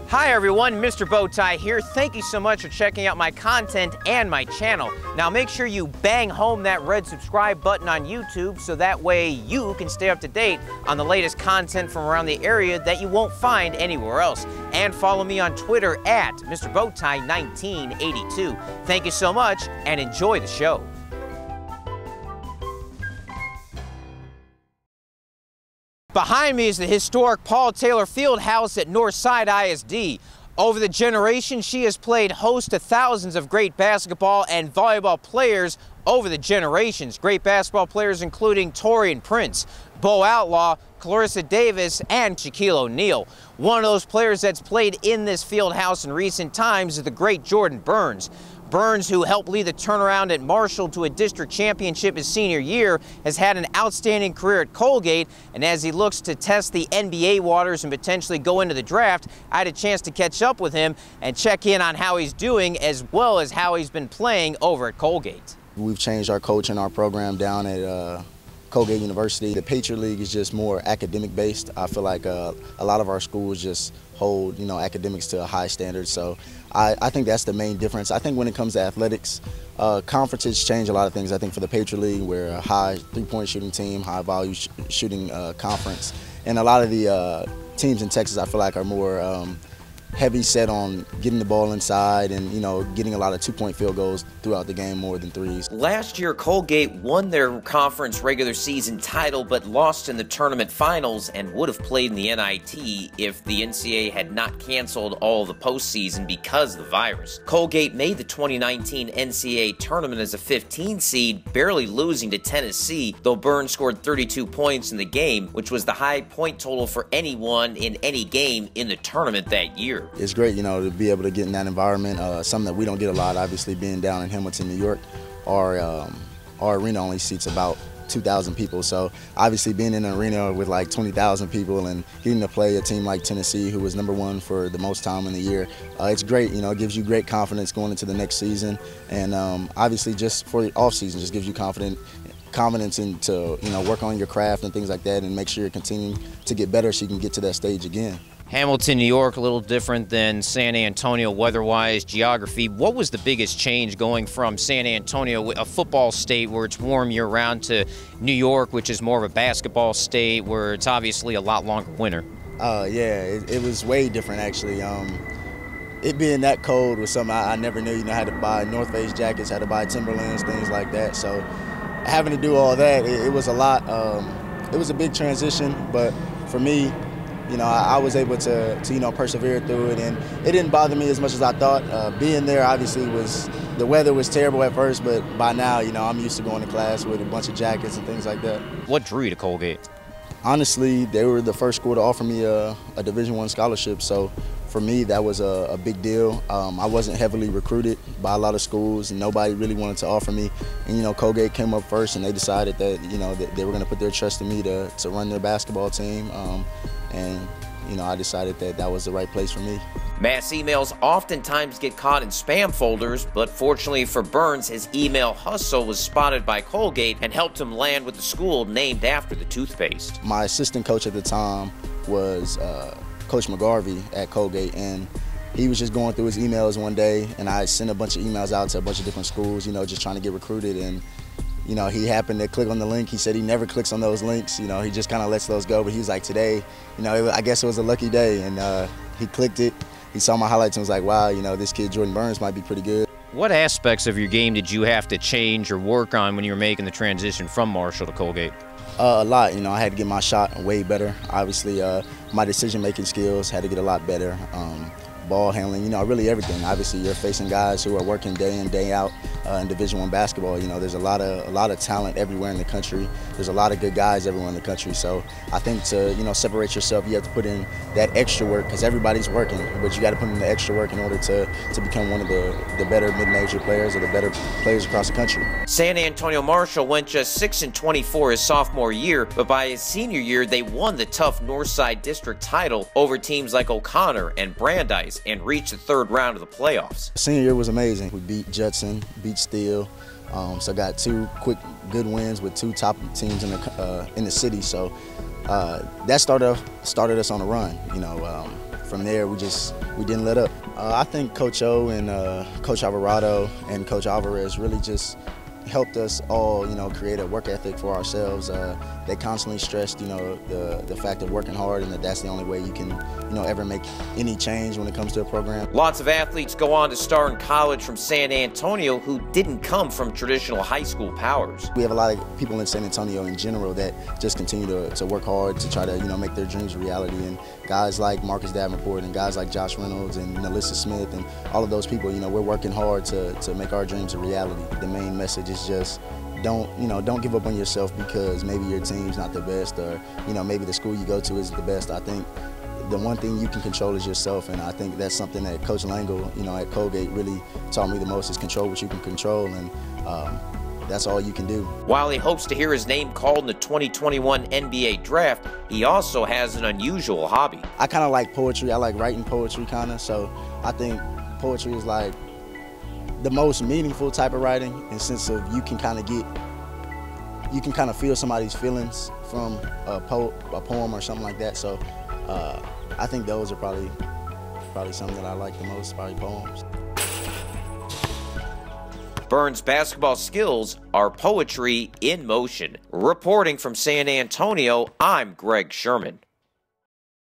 Hi everyone, Mr. Bowtie here. Thank you so much for checking out my content and my channel. Now make sure you bang home that red subscribe button on YouTube so that way you can stay up to date on the latest content from around the area that you won't find anywhere else. And follow me on Twitter at Mr. Bowtie 1982. Thank you so much and enjoy the show. Behind me is the historic Paul Taylor Fieldhouse at Northside ISD. Over the generations, she has played host to thousands of great basketball and volleyball players over the generations. Great basketball players including Torian Prince, Bo Outlaw, Clarissa Davis, and Shaquille O'Neal. One of those players that's played in this field house in recent times is the great Jordan Burns. Burns, who helped lead the turnaround at Marshall to a district championship his senior year, has had an outstanding career at Colgate, and as he looks to test the NBA waters and potentially go into the draft, I had a chance to catch up with him and check in on how he's doing as well as how he's been playing over at Colgate. We've changed our coach and our program down at Colgate University. The Patriot League is just more academic based. I feel like a lot of our schools just hold, academics to a high standard. So I think that's the main difference. I think when it comes to athletics, conferences change a lot of things. I think for the Patriot League, we're a high three-point shooting team, high volume shooting conference. And a lot of the teams in Texas, I feel like, are more heavy set on getting the ball inside and, getting a lot of two-point field goals throughout the game more than threes. Last year, Colgate won their conference regular season title but lost in the tournament finals and would have played in the NIT if the NCAA had not canceled all the postseason because of the virus. Colgate made the 2019 NCAA tournament as a 15 seed, barely losing to Tennessee, though Burns scored 32 points in the game, which was the high point total for anyone in any game in the tournament that year. It's great, to be able to get in that environment, something that we don't get a lot, obviously, being down in Hamilton, New York. Our arena only seats about 2,000 people, so obviously being in an arena with like 20,000 people and getting to play a team like Tennessee, who was #1 for the most time in the year, it's great. It gives you great confidence going into the next season, and obviously just for the off season, just gives you confidence into work on your craft and things like that, and make sure you're continuing to get better so you can get to that stage again. Hamilton, New York, a little different than San Antonio weather-wise, geography. What was the biggest change going from San Antonio, a football state where it's warm year-round, to New York, which is more of a basketball state where it's obviously a lot longer winter? Yeah, it was way different, actually. It being that cold was something I never knew. I had to buy North Face jackets, had to buy Timberlands, things like that. So having to do all that, it was a lot. It was a big transition, but for me, I was able to persevere through it, and it didn't bother me as much as I thought. Being there, obviously, the weather was terrible at first, but by now, I'm used to going to class with a bunch of jackets and things like that. What drew you to Colgate? Honestly, they were the first school to offer me a Division I scholarship, so for me, that was a big deal. I wasn't heavily recruited by a lot of schools, and nobody really wanted to offer me. And Colgate came up first, and they decided that that they were going to put their trust in me to run their basketball team. And I decided that that was the right place for me. Mass emails oftentimes get caught in spam folders, but fortunately for Burns, his email hustle was spotted by Colgate and helped him land with the school named after the toothpaste. My assistant coach at the time was Coach McGarvey at Colgate, and he was just going through his emails one day, and I sent a bunch of emails out to a bunch of different schools, just trying to get recruited, and he happened to click on the link. He said he never clicks on those links, he just kind of lets those go, but he was like, today, I guess it was a lucky day, and he clicked it. He saw my highlights and was like, wow, this kid Jordan Burns might be pretty good. What aspects of your game did you have to change or work on when you were making the transition from Marshall to Colgate? A lot, I had to get my shot way better. Obviously, my decision-making skills had to get a lot better. Ball handling, really everything. Obviously, you're facing guys who are working day in, day out in Division I basketball. There's a lot of talent everywhere in the country. There's a lot of good guys everywhere in the country. So I think to separate yourself, you have to put in that extra work, because everybody's working, but you got to put in the extra work in order to become one of the better mid-major players or the better players across the country. San Antonio Marshall went just 6-24 his sophomore year, but by his senior year, they won the tough Northside District title over teams like O'Connor and Brandeis and reached the third round of the playoffs. Senior year was amazing. We beat Judson, beat Steele, so got two quick good wins with two top teams in the city. So that started us on a run. from there, we didn't let up. I think Coach O and Coach Alvarado and Coach Alvarez really just helped us all, create a work ethic for ourselves. They constantly stressed, the fact of working hard and that's the only way you can, ever make any change when it comes to a program. Lots of athletes go on to star in college from San Antonio who didn't come from traditional high school powers. We have a lot of people in San Antonio in general that just continue to work hard to try to, make their dreams a reality. And guys like Marcus Davenport and guys like Josh Reynolds and Nalissa Smith and all of those people, we're working hard to make our dreams a reality. The main message is just don't give up on yourself because maybe your team's not the best or maybe the school you go to isn't the best. I think the one thing you can control is yourself, and I think that's something that Coach Langle, at Colgate really taught me the most is control what you can control, and that's all you can do. While he hopes to hear his name called in the 2021 NBA draft, he also has an unusual hobby. I kind of like poetry. I like writing poetry so I think poetry is like the most meaningful type of writing in the sense of you can kind of feel somebody's feelings from a poem or something like that. So I think those are probably something that I like the most, probably poems. Burns' basketball skills are poetry in motion. Reporting from San Antonio, I'm Greg Sherman.